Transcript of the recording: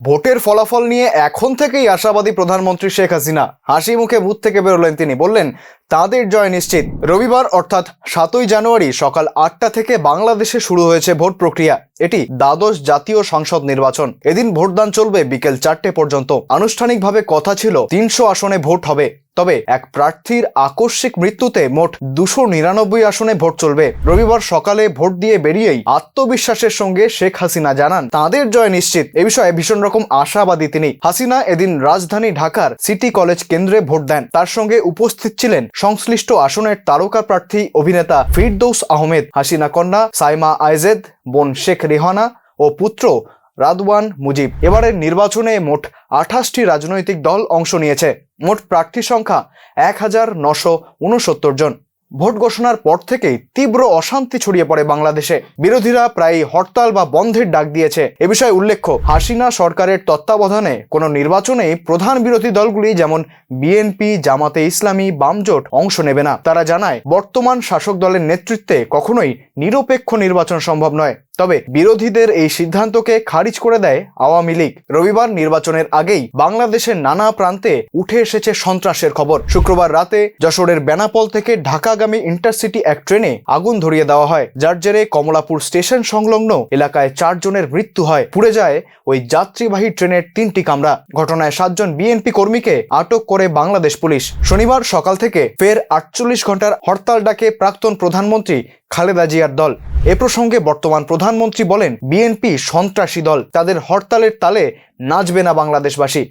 ভোটের ফলাফল নিয়ে এখন থেকেই আশাবাদী প্রধানমন্ত্রী শেখ হাসিনা। হাসি মুখে বুথ থেকে বেরোলেন তিনি, বললেন তাদের জয় নিশ্চিত। রবিবার অর্থাৎ 7ই জানুয়ারি সকাল 8টা থেকে বাংলাদেশে শুরু হয়েছে ভোট প্রক্রিয়া। এটি দ্বাদশ জাতীয় সংসদ নির্বাচন। এদিন ভোটদান চলবে বিকেল 4টে পর্যন্ত। আনুষ্ঠানিকভাবে কথা ছিল 300 আসনে ভোট হবে, তবে এক প্রার্থীর আকস্মিক মৃত্যুতে মোট 299 আসনে ভোট চলবে। রবিবার সকালে ভোট দিয়ে বেরিয়েই আত্মবিশ্বাসের সঙ্গে শেখ হাসিনা জানান তাদের জয় নিশ্চিত। এ বিষয়ে ভীষণ রকম আশাবাদী তিনি। হাসিনা এদিন রাজধানী ঢাকার সিটি কলেজ কেন্দ্রে ভোট দেন। তার সঙ্গে উপস্থিত ছিলেন সংশ্লিষ্ট আসনের তারকা প্রার্থী অভিনেতা ফিরদৌস আহমেদ, হাসিনা কন্যা সাইমা আইজেদ, বোন শেখ রেহানা ও পুত্র রাদওয়ান মুজিব। এবারের নির্বাচনে মোট 28টি রাজনৈতিক দল অংশ নিয়েছে। মোট প্রার্থী সংখ্যা 1969 জন। ভোট ঘোষণার পর থেকেই তীব্র অশান্তি ছড়িয়ে পড়ে বাংলাদেশে। বিরোধীরা প্রায় হরতাল বা বন্ধের ডাক দিয়েছে। এ বিষয়ে উল্লেখ্য, হাসিনা সরকারের তত্ত্বাবধানে কোনো নির্বাচনে প্রধান বিরোধী দলগুলি যেমন বিএনপি, জামাতে ইসলামী, বামজোট অংশ নেবে না। তারা জানায় বর্তমান শাসক দলের নেতৃত্বে কখনোই নিরপেক্ষ নির্বাচন সম্ভব নয়। তবে বিরোধীদের এই সিদ্ধান্তকে খারিজ করে দেয় আওয়ামী লীগ। রবিবার নির্বাচনের আগেই বাংলাদেশের নানা প্রান্তে উঠে এসেছে সন্ত্রাসের খবর। শুক্রবার রাতে যশোরের বেনাপোল থেকে ঢাকাগামী ইন্টারসিটি এক ট্রেনে আগুন ধরিয়ে দেওয়া হয়, যার জেরে কমলাপুর স্টেশন সংলগ্ন এলাকায় 4 জনের মৃত্যু হয়। পুড়ে যায় ওই যাত্রীবাহী ট্রেনের 3টি কামরা। ঘটনায় 7 জন বিএনপি কর্মীকে আটক করে বাংলাদেশ পুলিশ। শনিবার সকাল থেকে ফের 48 ঘন্টার হরতাল ডাকে প্রাক্তন প্রধানমন্ত্রী খালেদা জিয়ার দল। এ প্রসঙ্গে বর্তমান প্রধানমন্ত্রী বলেন, বিএনপি সন্ত্রাসী দল, তাদের হরতালের তালে নাচবে না বাংলাদেশবাসী।